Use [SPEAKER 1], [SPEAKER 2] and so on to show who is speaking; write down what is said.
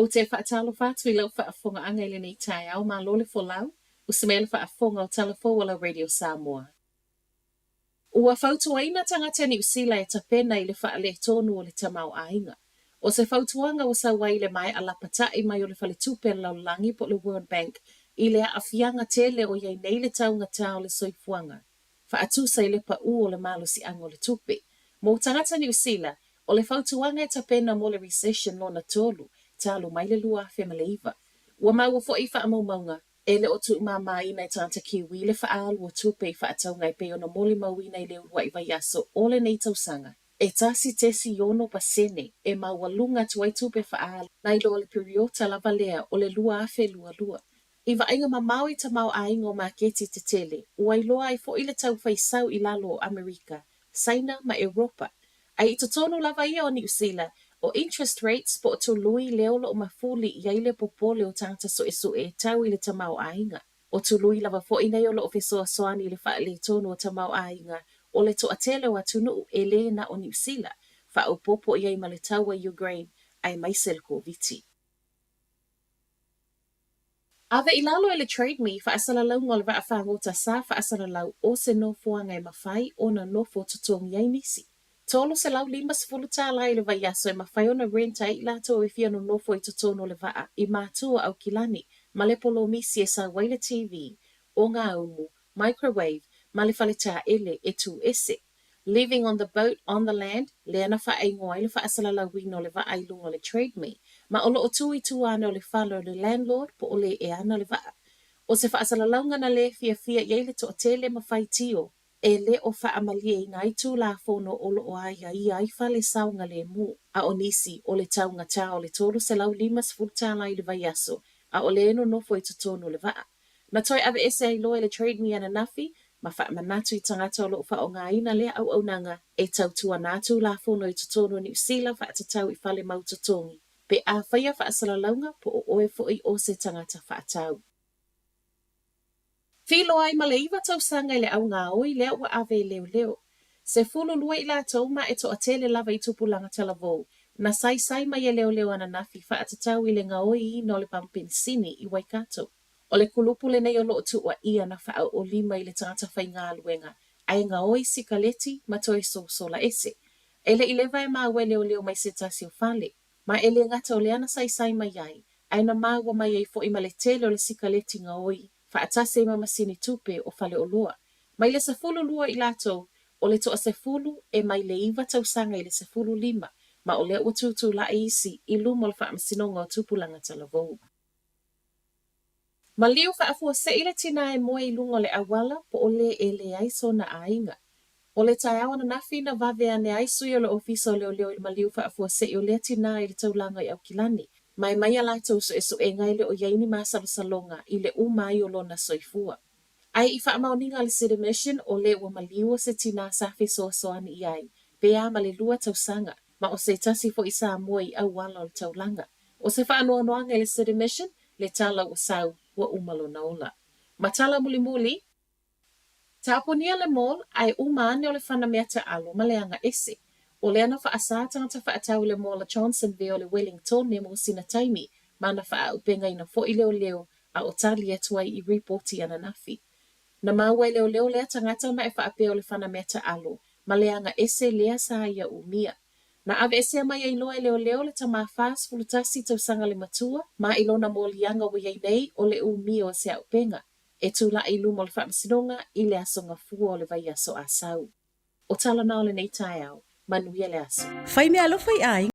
[SPEAKER 1] O te whaatalo whātu I lau whaafonga anga I nei tai au mā lole folau, o se mele whaafonga o talafo wala Radio Samoa. Ua whautuaina tangata New Zealand e tapena I le whaale tonu o le tamau ainga. O se whautuanga o sa waile mai a lapatai mai o le whale tupe lau langi po le World Bank I le afianga tele o iei nei le taunga tau le soifuanga. Whaatusa I le pa u o le malo si ango le tupe. Mo tangata New Zealand, o le whautuanga e tapena mo le recession no na tolu, talo mai le lua fe maleiva. Ua mau fo I wha maunga, e le o tu mama I nei tanta kiwi le whaalu o tupe I whaatau ngai pe o na mole maui nei le urua I vaiaso o le nei tausanga. E tasi tesi yono pasene, e mawalunga tuai tupe whaalu, nai lo le periota lava lea o le lua afe lua lua. Iwa ainga mamau I tamau ainga o maketi te tele, ua iloa I fo I le tau whaisau I lalo o Amerika, Saina ma Europa. Ai I totono lava ia o New Zealand, o interest rates po o to lui leo lo o mafuli I aile popole o tangata so e tau I le tamau ainga. O to lui lava fo I nei o lo o fesoa soani le wha le tono o tamau ainga, o le to atele o atunu e le na o New Zealand, wha o popo I ai ma le tau a Ukraine, ai maisel ko viti. Ave I lalo e le trade me wha asala lau ngol wa a whangota sa wha asala lau o se nofo ngai mawhai o na nofo tutongi ai nisi. Tolo se lau lima sefulu tāla I le vaiaso e mawhai o na renta I lato e fia no nofo I tutono le waa I mātua au kilani ma le polo misi e sa waile TV, o ngā umu, microwave, ma le whaleta ele e tu ese. Living on the boat, on the land, le ana wha aingoa I le wha asala lau wino le waa I lungo le trade me. Ma o loo tui tuana o le whalo le landlord po o le e ana le waa. O se whaasala launga na le fia iei le to a tele ma whai tio, e le o wha amalie I nai tū la fono o loo aia I ai whale saunga le mu. A o nisi o le taunga tā o le tolu se lau limas fultala I le vaiaso, a o le eno nofo I tutono le waa. Na toi ave ese ai loe le trade me ana nafi, ma wha manatu I tangata o loo wha o ngā ina le au nanga, e tau tua nātu la fono I tutono New Zealand wha atatau I whale mau tutongi. Pe a whaia wha asala launga po o oe fo I o se tangata wha atau. Filo ai ma le iwa tau sanga I le au ngā oi lea ua ave leo. Se fulu lua I la tau ma e to a tele lava I tupulanga talavou. Na sai ma ye leo ana nafi wha atatau I le ngā oi I no le pampensini I Waikato. O le kulupu le nei o loo tu ua ia na wha o lima I le tangata whai ngā luenga. Ai ngā oi sikaleti ma toi sola ese. Ele I lewa e maa we leo mai se tasi o fale. Ma ele ngata o le ana sai mai ai. Ai na maa wa mai ei fo I ma le tele o le sikaleti ngā oi. Whaatase ma masini tupe o fale o loa. Mai le sefulu lua I lato, o le toa sefulu e mai le iwa tausanga I le sefulu lima, ma o le ua tutu la isi I lumo le whaamasinonga o tupulanga talavou. Ma liu whaafua se ile tina e moe I lungo le awala po o le e le aiso na ainga. O le tai awana nafi na vave ane aisu I o le ofisa o leo I ma liu whaafua se I o le tina I le taulanga I au kilani. Mai mai ala tau so e ngai le o yaini masala salonga I le umai o lona soifua. Ai I wha maoninga le City Mission o le ua maliua se tina safi soasoani I ai, pea ma le lua tausanga, ma o se tasi fo I Samoa I au wala o le taulanga. O se wha anoa noanga le City Mission, le tala o sau ua umalo na ola. Ma tala muli, taponia le mall ai umane o le whana mea ta alo ma le anga ese. O le ana wha asātanga wha atau le mola Johnsonville o le Wellington ne mo sina taimi, ma na wha upenga ina fo I leo a o tali atuai I reporti ana nafi. Na maua leo lea tangata ma e wha apea o le whana mea ta alo, ma le anga ese lea sa ia umia. Na ave ese mai iloa leo le tama fast fulutasi tau sanga le matua, ma ilona mo lianga wa iei nei o le umia o se a upenga. E tula I lumo le whaamasinonga I le asonga fua o le vai aso asau. O tala nao le nei tai au. Manuia le aso.
[SPEAKER 2] Fai me alo fai ai.